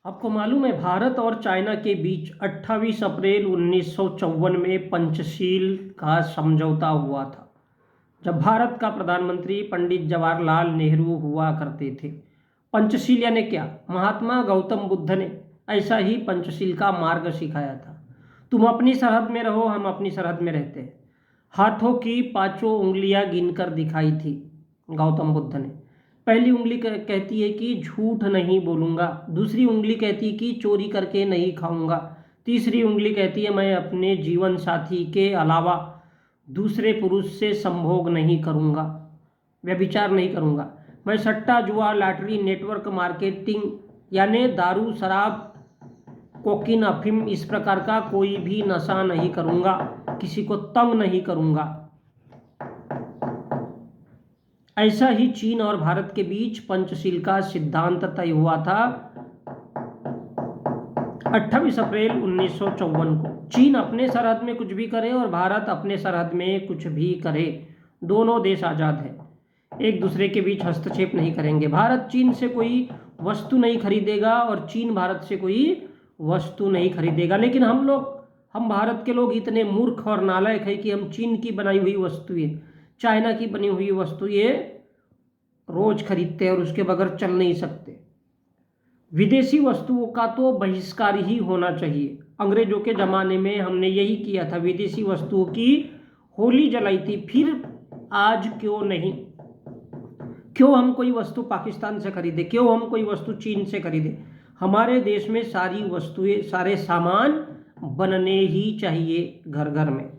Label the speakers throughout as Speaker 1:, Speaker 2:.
Speaker 1: आपको मालूम है भारत और चाइना के बीच 28 अप्रैल 1954 में पंचशील का समझौता हुआ था, जब भारत का प्रधानमंत्री पंडित जवाहरलाल नेहरू हुआ करते थे। पंचशील यानी क्या? महात्मा गौतम बुद्ध ने ऐसा ही पंचशील का मार्ग सिखाया था। तुम अपनी सरहद में रहो, हम अपनी सरहद में रहते हैं। हाथों की पांचों उंगलियां गिनकर दिखाई थी गौतम बुद्ध ने। पहली उंगली कहती है कि झूठ नहीं बोलूंगा, दूसरी उंगली कहती है कि चोरी करके नहीं खाऊंगा, तीसरी उंगली कहती है मैं अपने जीवन साथी के अलावा दूसरे पुरुष से संभोग नहीं करूंगा, व्यभिचार नहीं करूंगा। मैं सट्टा जुआ लॉटरी नेटवर्क मार्केटिंग यानी दारू शराब कोकीन अफीम इस प्रकार का कोई भी नशा नहीं करूंगा, किसी को तंग नहीं करूंगा। ऐसा ही चीन और भारत के बीच पंचशील का सिद्धांत तय हुआ था 28 अप्रैल 1954 को। चीन अपने सरहद में कुछ भी करे और भारत अपने सरहद में कुछ भी करे, दोनों देश आज़ाद हैं, एक दूसरे के बीच हस्तक्षेप नहीं करेंगे। भारत चीन से कोई वस्तु नहीं खरीदेगा और चीन भारत से कोई वस्तु नहीं खरीदेगा। लेकिन हम भारत के लोग इतने मूर्ख और नालायक हैं कि हम चीन की बनाई हुई वस्तुएं, चाइना की बनी हुई वस्तुएं रोज खरीदते हैं और उसके बगैर चल नहीं सकते। विदेशी वस्तुओं का तो बहिष्कार ही होना चाहिए। अंग्रेजों के ज़माने में हमने यही किया था, विदेशी वस्तुओं की होली जलाई थी। फिर आज क्यों नहीं? क्यों हम कोई वस्तु पाकिस्तान से खरीदे? क्यों हम कोई वस्तु चीन से खरीदे? हमारे देश में सारी वस्तुएं, सारे सामान बनने ही चाहिए घर घर में।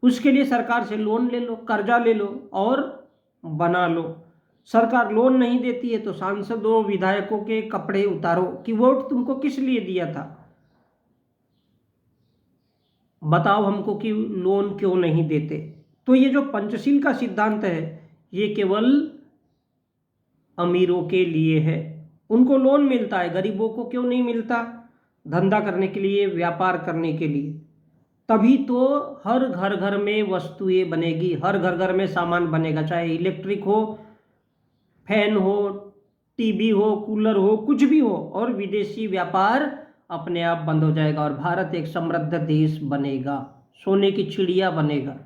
Speaker 1: उसके लिए सरकार से लोन ले लो, कर्जा ले लो और बना लो। सरकार लोन नहीं देती है तो सांसदों विधायकों के कपड़े उतारो कि वोट तुमको किस लिए दिया था, बताओ हमको कि लोन क्यों नहीं देते। तो ये जो पंचशील का सिद्धांत है ये केवल अमीरों के लिए है, उनको लोन मिलता है, गरीबों को क्यों नहीं मिलता? धंधा करने के लिए, व्यापार करने के लिए। तभी तो हर घर घर में वस्तुएं बनेगी, हर घर घर में सामान बनेगा, चाहे इलेक्ट्रिक हो, फैन हो, टीवी हो, कूलर हो, कुछ भी हो, और विदेशी व्यापार अपने आप बंद हो जाएगा और भारत एक समृद्ध देश बनेगा, सोने की चिड़िया बनेगा।